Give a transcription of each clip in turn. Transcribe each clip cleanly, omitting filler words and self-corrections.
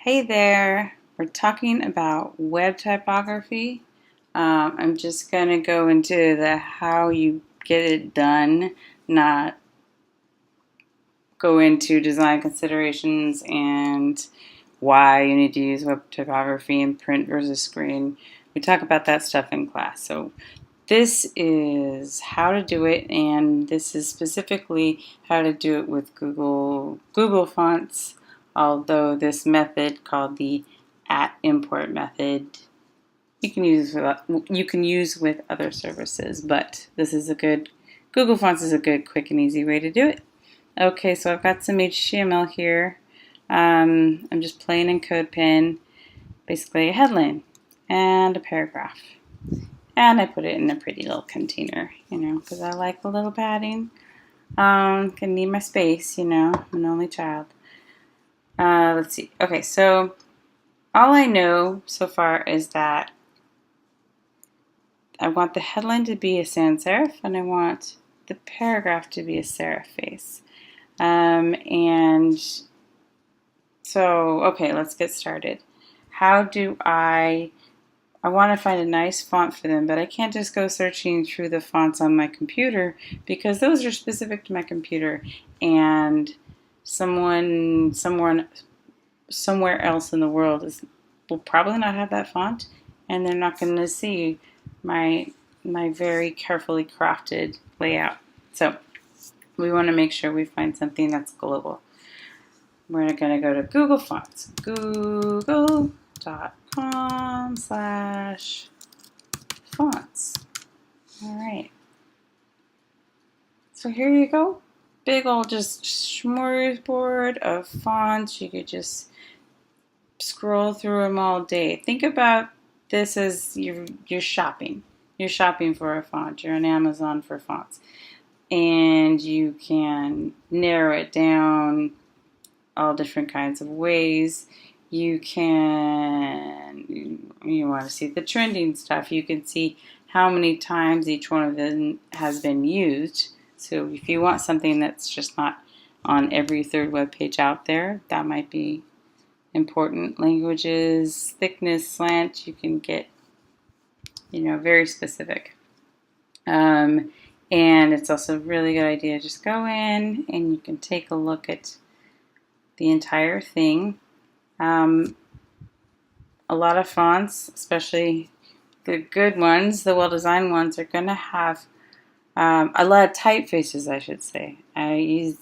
Hey there, we're talking about web typography. I'm just going to go into the how you get it done, not go into design considerations and why you need to use web typography in print versus screen. We talk about that stuff in class. So this is how to do it, and this is specifically how to do it with Google Fonts, although this method called the @import method you can use with other services, but this is a good Google Fonts is a good, quick, and easy way to do it. Okay, so I've got some HTML here. I'm just playing in CodePen, basically a headline and a paragraph. And I put it in a pretty little container, because I like a little padding. Can need my space, I'm an only child. Let's see. Okay, so all I know so far is that I want the headline to be a sans serif, and I want the paragraph to be a serif face. And so, okay, let's get started. How do I want to find a nice font for them, but I can't just go searching through the fonts on my computer because those are specific to my computer, and someone somewhere else in the world will probably not have that font, and they're not going to see my very carefully crafted layout. So we want to make sure we find something that's global. We're going to go to Google Fonts, google.com/fonts. All right. So here you go. Big old just smorgasbord of fonts. You could just scroll through them all day. Think about this as you're shopping. You're shopping for a font. You're on Amazon for fonts. And you can narrow it down all different kinds of ways. You want to see the trending stuff. You can see how many times each one of them has been used. So if you want something that's just not on every third web page out there, that might be important. Languages, thickness, slant, you can get, very specific. And it's also a really good idea. Just go in and you can take a look at the entire thing. A lot of fonts, especially the good ones, the well-designed ones, are going to have a lot of typefaces, I should say. I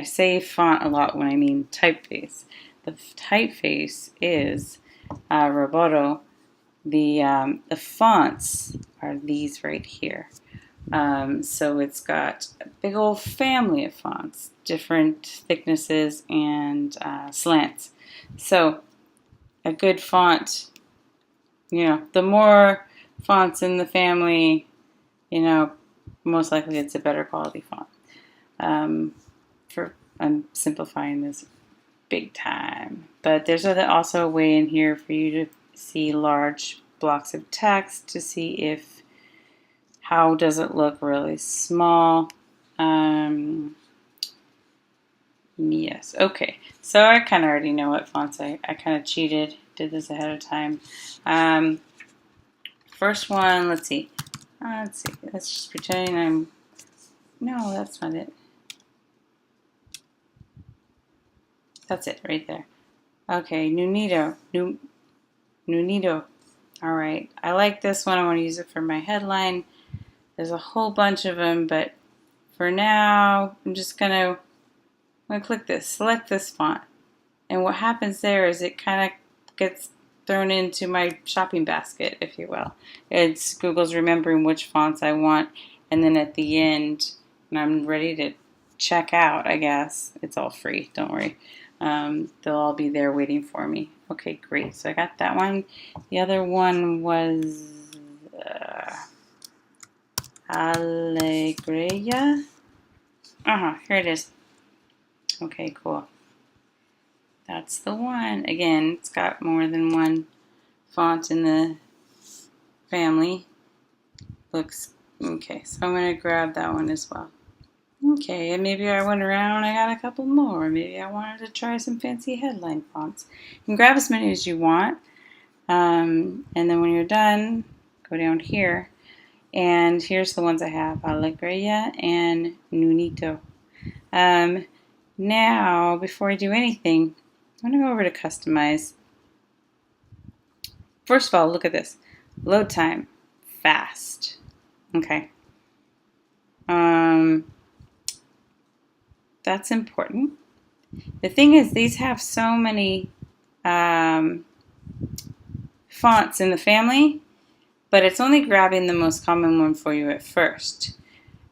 say font a lot when I mean typeface. The typeface is Roboto. The fonts are these right here. So it's got a big old family of fonts, different thicknesses and slants. So a good font, the more fonts in the family, most likely it's a better quality font. I'm simplifying this big time, but there's also a way in here for you to see large blocks of text to see how does it look really small. Yes, okay. So I kind of already know what fonts I kind of cheated, did this ahead of time. First one, let's see. Let's just pretend no, that's not it. That's it right there. Okay, Nunito. All right, I like this one. I want to use it for my headline. There's a whole bunch of them, but for now, I'm going to click this, select this font. And what happens there is it kind of gets thrown into my shopping basket, if you will. It's Google's remembering which fonts I want, and then at the end, when I'm ready to check out, I guess, it's all free, don't worry. They'll all be there waiting for me. Okay, great. So I got that one. The other one was Alegria. Here it is. Okay, cool. That's the one. Again, it's got more than one font in the family. Looks okay. So I'm going to grab that one as well. Okay, and maybe I went around and I got a couple more. Maybe I wanted to try some fancy headline fonts. You can grab as many as you want. And then when you're done, go down here. And here's the ones I have, Alegria and Nunito. Now, before I do anything, I'm going to go over to Customize. First of all, look at this. Load time, fast. Okay. That's important. The thing is, these have so many fonts in the family, but it's only grabbing the most common one for you at first.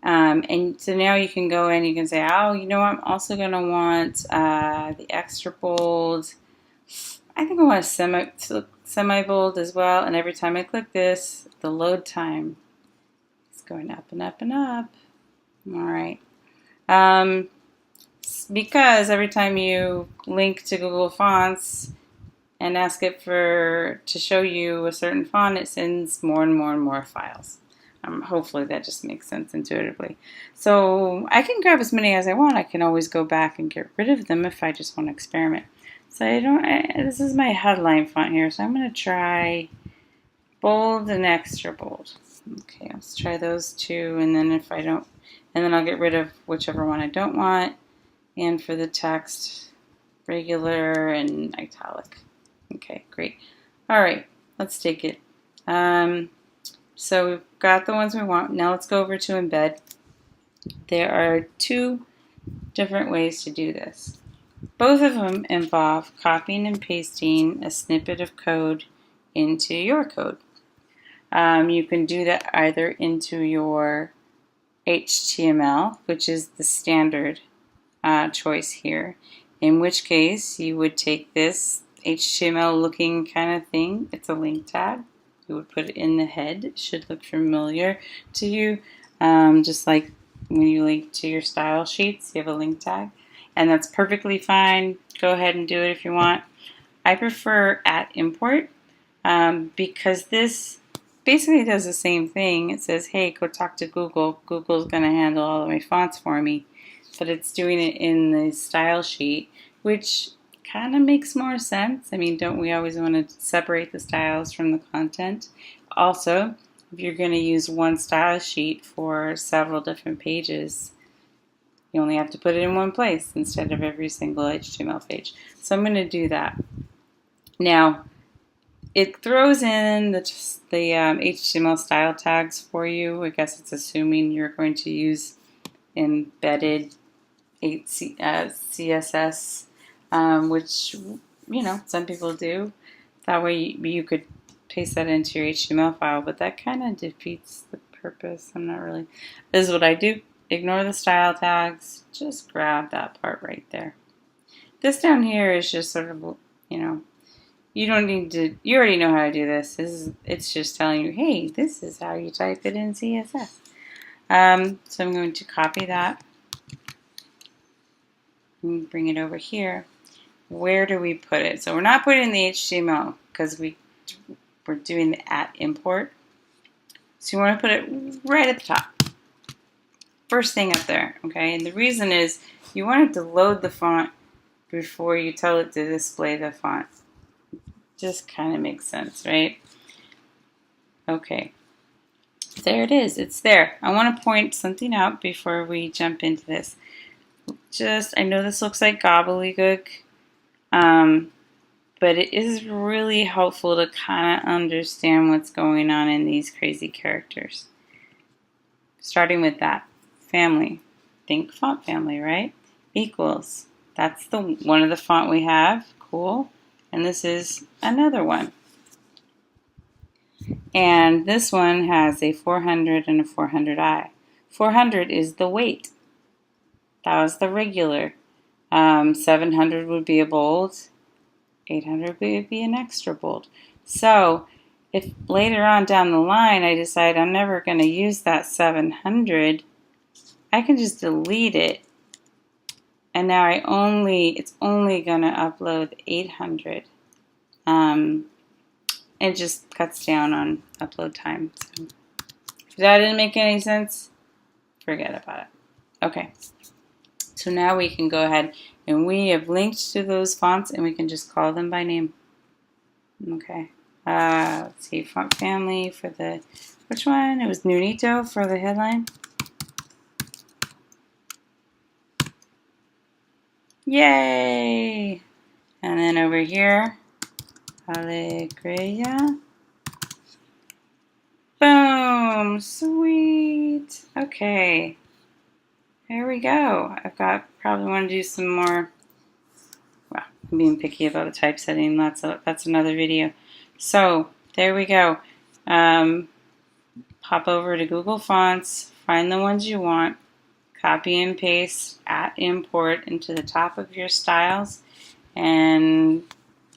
And so now you can go in, you can say, oh, you know what, I'm also going to want the extra bold. I think I want a semi-bold as well. And every time I click this, the load time is going up and up and up. All right. Because every time you link to Google Fonts and ask it to show you a certain font, it sends more and more and more files. Hopefully that just makes sense intuitively. So I can grab as many as I want. I can always go back and get rid of them if I just want to experiment. So this is my headline font here, so I'm going to try bold and extra bold. Okay, let's try those two, and then if I don't, and then I'll get rid of whichever one I don't want. And for the text, regular and italic. Okay, great. All right, let's take it. So we've got the ones we want. Now let's go over to embed. There are two different ways to do this. Both of them involve copying and pasting a snippet of code into your code. You can do that either into your HTML, which is the standard choice here, in which case you would take this HTML looking kind of thing. It's a link tag. You would put it in the head. It should look familiar to you, just like when you link to your style sheets, you have a link tag, and that's perfectly fine. Go ahead and do it if you want. I prefer @import because this basically does the same thing. It says, hey, go talk to Google. Google's going to handle all of my fonts for me, but it's doing it in the style sheet, which kind of makes more sense. I mean, don't we always want to separate the styles from the content? Also, if you're going to use one style sheet for several different pages, you only have to put it in one place instead of every single HTML page. So I'm going to do that. Now, it throws in the HTML style tags for you. I guess it's assuming you're going to use embedded CSS, which, you know, some people do. That way you could paste that into your HTML file, but that kind of defeats the purpose. I'm not really. This is what I do. Ignore the style tags. Just grab that part right there. This down here is just sort of, you know, you don't need to, you already know how to do this. It's just telling you, hey, this is how you type it in CSS. So I'm going to copy that and bring it over here. Where do we put it? So we're not putting it in the HTML because we're doing the @import. So you want to put it right at the top. First thing up there, okay? And the reason is you want it to load the font before you tell it to display the font. Just kind of makes sense, right? Okay. There it is. It's there. I want to point something out before we jump into this. I know this looks like gobbledygook, but it is really helpful to kind of understand what's going on in these crazy characters. Starting with that. Family. Think font family, right? Equals. That's the one of the font we have. Cool. And this is another one. And this one has a 400 and a 400i. 400 is the weight. That was the regular. 700 would be a bold. 800 would be an extra bold. So if later on down the line I decide I'm never going to use that 700, I can just delete it. And now it's only going to upload 800. It just cuts down on upload time. So if that didn't make any sense, forget about it. Okay, so now we can go ahead and we have linked to those fonts and we can just call them by name. Okay, let's see, font family for the, which one? It was Nunito for the headline. Yay! And then over here, Alegria. Boom! Sweet! Okay. There we go. I've got, probably want to do some more, well, I'm being picky about the typesetting. That's another video. So, there we go. Pop over to Google Fonts, find the ones you want, copy and paste at import into the top of your styles, and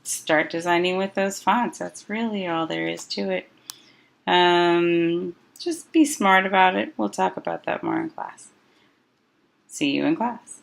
start designing with those fonts. That's really all there is to it. Just be smart about it. We'll talk about that more in class. See you in class.